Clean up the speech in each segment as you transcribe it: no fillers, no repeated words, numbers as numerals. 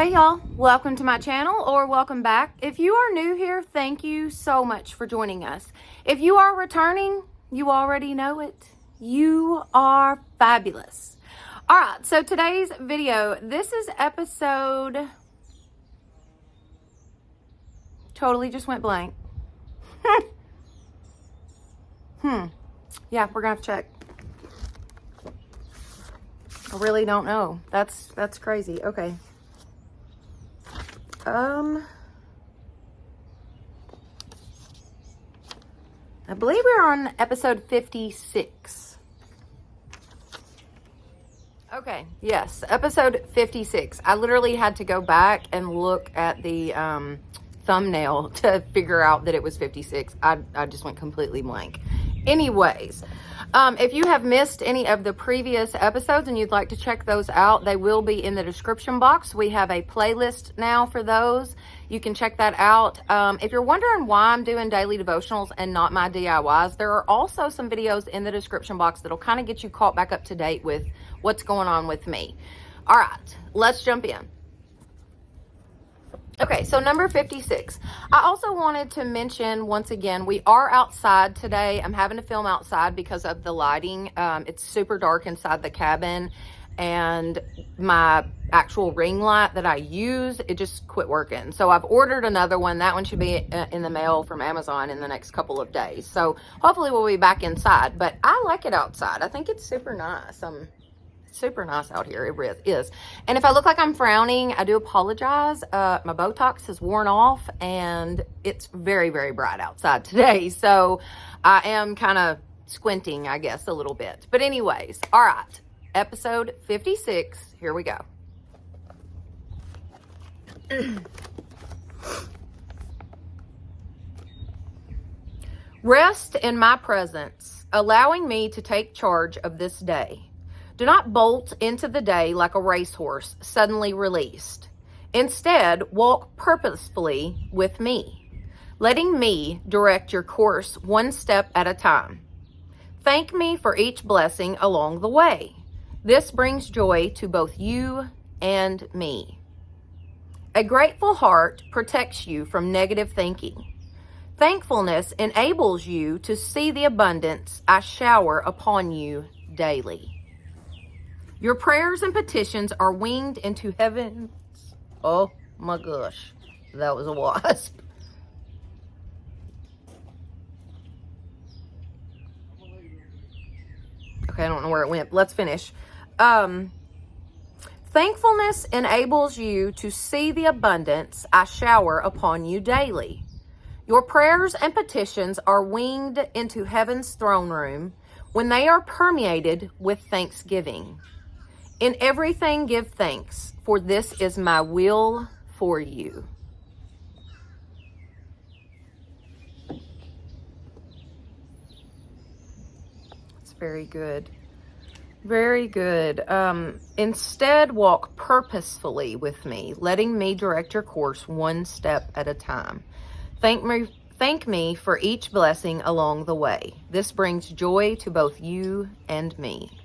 Hey y'all, welcome to my channel or welcome back. If you are new here, thank you so much for joining us. If you are returning, you already know it. You are fabulous. All right, so today's video, this is episode, totally just went blank. Yeah, we're gonna have to check. I really don't know. That's crazy. Okay. I believe we're on episode 56. Okay, yes, episode 56. I literally had to go back and look at the thumbnail to figure out that it was 56. I just went completely blank. Anyways, if you have missed any of the previous episodes and you'd like to check those out, they will be in the description box. We have a playlist now for those. You can check that out. If you're wondering why I'm doing daily devotionals and not my DIYs, there are also some videos in the description box that'll kind of get you caught back up to date with what's going on with me. All right, let's jump in. Okay, so number 56. I also wanted to mention, once again, we are outside today. I'm having to film outside because of the lighting. It's super dark inside the cabin, and my actual ring light that I use, it just quit working. So I've ordered another one. That one should be in the mail from Amazon in the next couple of days. So hopefully we'll be back inside, but I like it outside. I think it's super nice. Super nice out here. It is. And if I look like I'm frowning, I do apologize. My Botox has worn off and it's very, very bright outside today. So I am kind of squinting, I guess, a little bit. But anyways, all right. Episode 56. Here we go. Rest in my presence, allowing me to take charge of this day. Do not bolt into the day like a racehorse suddenly released. Instead, walk purposefully with me, letting me direct your course one step at a time. Thank me for each blessing along the way. This brings joy to both you and me. A grateful heart protects you from negative thinking. Thankfulness enables you to see the abundance I shower upon you daily. Your prayers and petitions are winged into heaven. Oh my gosh, that was a wasp. Okay, I don't know where it went. Let's finish. Thankfulness enables you to see the abundance I shower upon you daily. Your prayers and petitions are winged into heaven's throne room when they are permeated with thanksgiving. In everything give thanks, for this is my will for you. It's very good. Very good. Instead, walk purposefully with me, letting me direct your course one step at a time. Thank me for each blessing along the way. This brings joy to both you and me.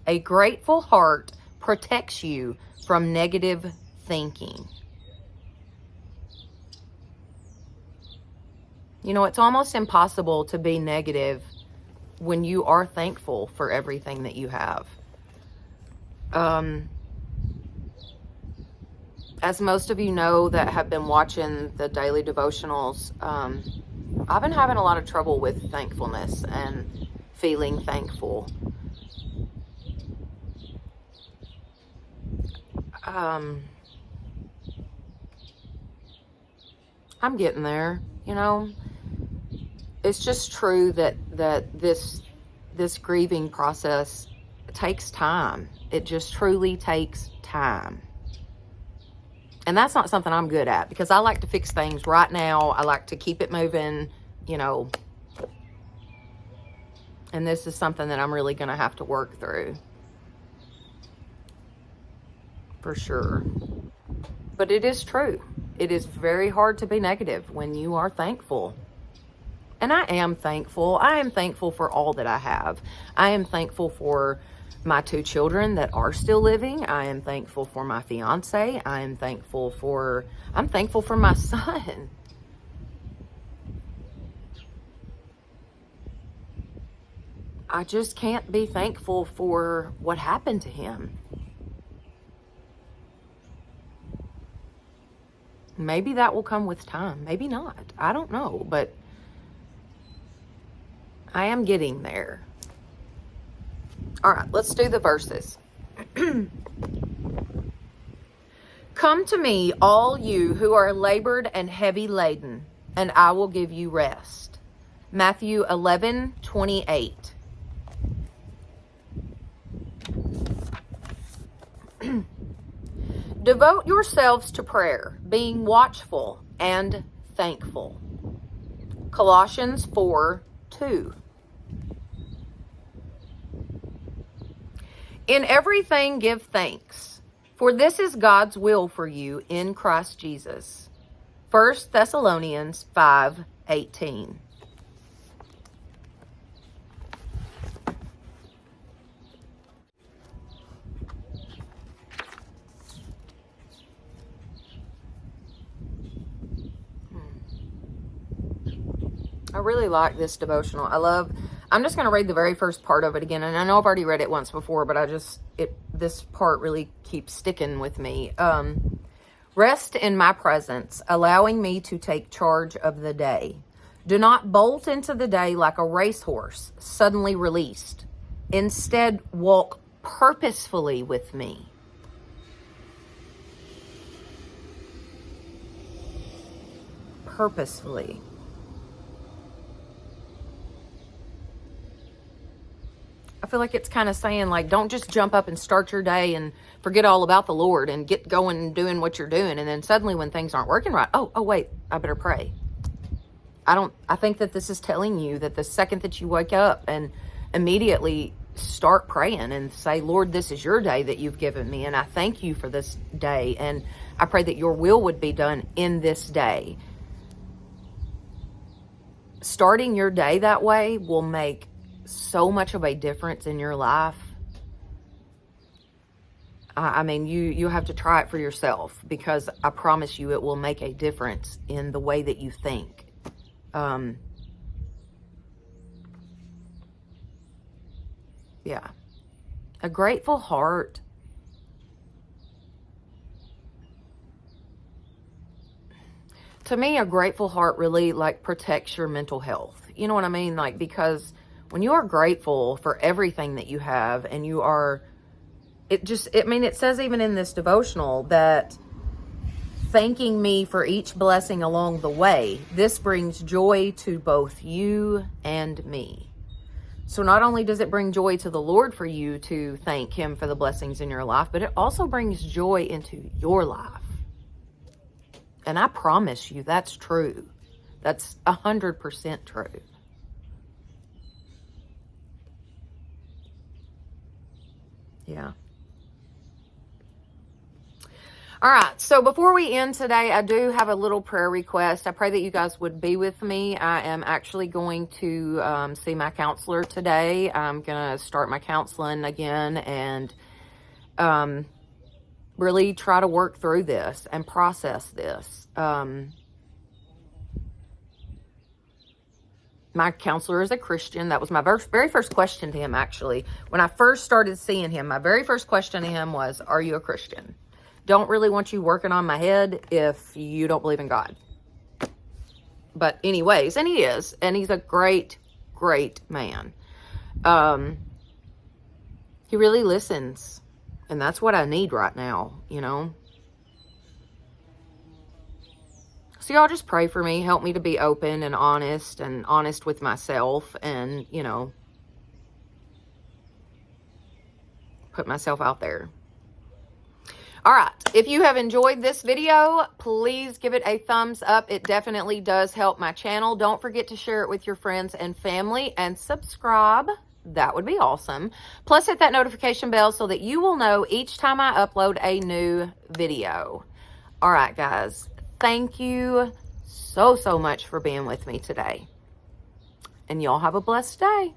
A grateful heart protects you from negative thinking. You know, it's almost impossible to be negative when you are thankful for everything that you have. As most of you know that have been watching the daily devotionals, I've been having a lot of trouble with thankfulness and feeling thankful. I'm getting there, you know. It's just true that this grieving process takes time. It just truly takes time. And that's not something I'm good at, because I like to fix things right now. I like to keep it moving, you know. And this is something that I'm really going to have to work through. For sure. But it is true. It is very hard to be negative when you are thankful. And I am thankful. I am thankful for all that I have. I am thankful for my 2 children that are still living. I am thankful for my fiance. I'm thankful for my son. I just can't be thankful for what happened to him. Maybe that will come with time. Maybe not. I don't know, but I am getting there. All right, let's do the verses. Come to me, all you who are labored and heavy laden, and I will give you rest. Matthew 11:28. Devote yourselves to prayer, being watchful and thankful. Colossians 4:2. In everything give thanks, for this is God's will for you in Christ Jesus. 1 Thessalonians 5:18. I really like this devotional. I'm just going to read the very first part of it again. And I know I've already read it once before, but this part really keeps sticking with me. Rest in my presence, allowing me to take charge of the day. Do not bolt into the day like a racehorse, suddenly released. Instead, walk purposefully with me. Purposefully. I feel like it's kind of saying, like, don't just jump up and start your day and forget all about the Lord and get going and doing what you're doing. And then suddenly when things aren't working right, oh, wait, I better pray. I think that this is telling you that the second that you wake up and immediately start praying and say, Lord, this is your day that you've given me. And I thank you for this day. And I pray that your will would be done in this day. Starting your day that way will make so much of a difference in your life. I mean, you have to try it for yourself, because I promise you it will make a difference in the way that you think. Yeah. A grateful heart. To me, a grateful heart really protects your mental health. You know what I mean? Because when you are grateful for everything that you have, and you are, it says even in this devotional that thanking me for each blessing along the way, this brings joy to both you and me. So not only does it bring joy to the Lord for you to thank him for the blessings in your life, but it also brings joy into your life. And I promise you that's true. That's 100% true. Yeah. All right. So before we end today, I do have a little prayer request. I pray that you guys would be with me. I am actually going to see my counselor today. I'm going to start my counseling again and really try to work through this and process this. My counselor is a Christian. That was my very first question to him, actually. When I first started seeing him, my very first question to him was, are you a Christian? Don't really want you working on my head if you don't believe in God. But anyways, and he is. And he's a great, great man. He really listens. And that's what I need right now, you know. So y'all just pray for me. Help me to be open and honest with myself, and, you know, put myself out there. All right. If you have enjoyed this video, please give it a thumbs up. It definitely does help my channel. Don't forget to share it with your friends and family, and subscribe. That would be awesome. Plus, hit that notification bell so that you will know each time I upload a new video. All right, guys. Thank you so much for being with me today. And y'all have a blessed day.